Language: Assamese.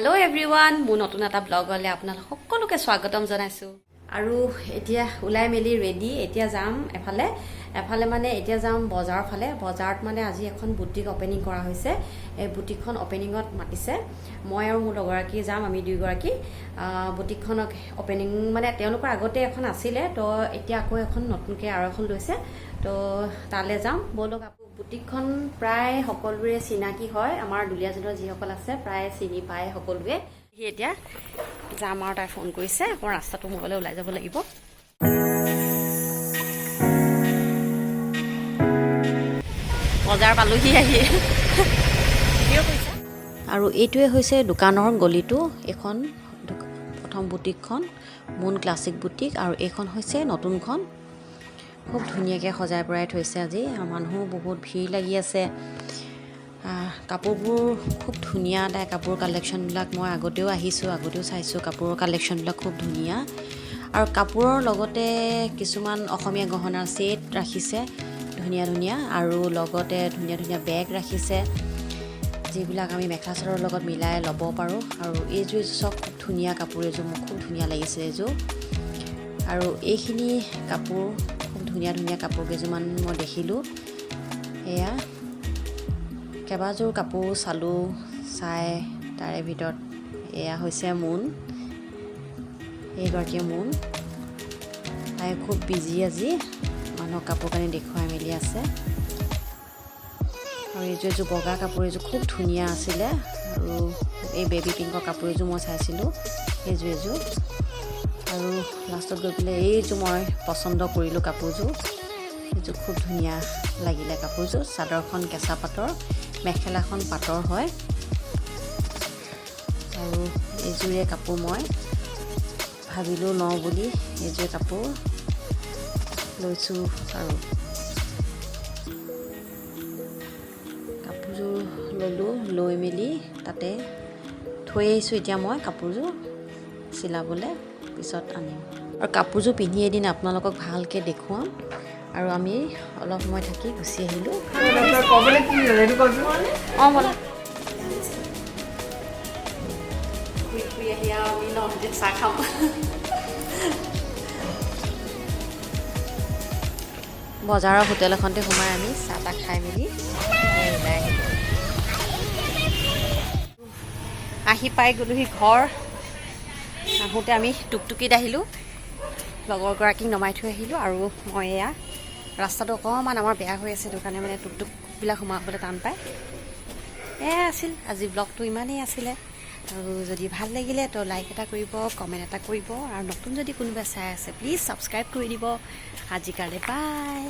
Hello everyone, মোৰ নতুন এটা ব্লগলৈ আপোনালোক সকলোকে স্বাগতম জনাইছো আৰু এতিয়া উলাই মেলি ৰেডি এতিয়া যাম এফালে মানে এতিয়া যাম বজাৰ ফালে বজাৰত মানে আজি এখন বুটিক ওপেনিং কৰা হৈছে এই বুটিকখন ওপেনিংত মাতিছে মই আৰু মোৰ লগৰাকী যাম আমি দুইগৰাকী বুটিকখন ওপেনিং মানে তেওঁলোকৰ আগতে এখন আছিলে তো এতিয়া আকৌ এখন নতুনকৈ আৰু এখন লৈছে তো তালে যাম বলক বুটিকখন প্ৰায় সকলোৰে চিনাকি হয় আমাৰ দুলিয়াজনৰ যিসকল আছে প্ৰায় চিনি পায় সকলোৱে এতিয়া যাম আৰু তাই ফোন কৰিছে আকৌ ৰাস্তাটো মোবাইলে ওলাই যাব লাগিব বজাৰ পালোহি আহি আৰু এইটোৱে হৈছে দোকানৰ গলিটো এখন প্ৰথম বুটিকখন মুন ক্লাছিক বুটিক আৰু এইখন হৈছে নতুনখন খুব ধুনীয়াকৈ সজাই পৰাই থৈছে আজি আৰু মানুহ বহুত ভিৰ লাগি আছে কাপোৰবোৰ খুব ধুনীয়া তাই কাপোৰ কালেকশ্যনবিলাক মই আগতেও চাইছোঁ কাপোৰৰ কালেকশ্যনবিলাক খুব ধুনীয়া আৰু কাপোৰৰ লগতে কিছুমান অসমীয়া গহনাৰ ছেট ৰাখিছে ধুনীয়া আৰু লগতে ধুনীয়া বেগ ৰাখিছে যিবিলাক আমি মেখেলা চাদৰৰ লগত মিলাই ল'ব পাৰোঁ আৰু এইযোৰ চব খুব ধুনীয়া কাপোৰ এযোৰ মোক খুব ধুনীয়া লাগিছে এইযোৰ আৰু এইখিনি কাপোৰ খুব ধুনীয়া কাপোৰ কেইযোৰমান মই দেখিলোঁ এয়া কেইবাযোৰ কাপোৰ চালোঁ চাই তাৰে ভিতৰত এয়া হৈছে মুন এইগৰাকীয়ে মুন তাই খুব বিজি আজি মানুহক কাপোৰ কানি দেখুৱাই মেলি আছে আৰু এইযোৰ বগা কাপোৰ এযোৰ খুব ধুনীয়া আছিলে আৰু এই বেবী পিংকৰ কাপোৰ এযোৰ মই চাইছিলোঁ এইযোৰ আৰু লাষ্টত গৈ পেলাই এইযোৰ মই পচন্দ কৰিলোঁ কাপোৰযোৰ এইযোৰ খুব ধুনীয়া লাগিলে কাপোৰযোৰ চাদৰখন কেঁচা পাটৰ মেখেলাখন পাটৰ হয় আৰু এইযোৰে কাপোৰ মই ভাবিলোঁ লওঁ বুলি এইযোৰে কাপোৰ লৈছোঁ আৰু কাপোৰযোৰ ল'লোঁ লৈ মেলি তাতে থৈ আহিছোঁ এতিয়া মই কাপোৰযোৰ চিলাবলৈ পিছত আনিম আৰু কাপোৰযোৰ পিন্ধি এদিন আপোনালোকক ভালকৈ দেখুৱাম আৰু আমি অলপ সময় থাকি গুচি আহিলোঁ চাহ খাম বজাৰৰ হোটেল এখনতে সোমাই আমি চাহ তাহ খাই মেলি ওলাই আহি পাই গ'লোহি ঘৰ আহোঁতে আমি টুকটুকিত আহিলোঁ লগৰগৰাকীক নমাই থৈ আহিলোঁ আৰু মই এয়া ৰাস্তাটো অকণমান আমাৰ বেয়া হৈ আছে সেইটো কাৰণে মানে টুকটুকবিলাক সোমাবলৈ টান পায় এয়া আছিল আজি ব্লগটো ইমানেই আছিলে আৰু যদি ভাল লাগিলে তো লাইক এটা কৰিব কমেণ্ট এটা কৰিব আৰু নতুন যদি কোনোবা চাই আছে প্লিজ ছাবস্ক্ৰাইব কৰি দিব আজিৰ কাৰণে বাই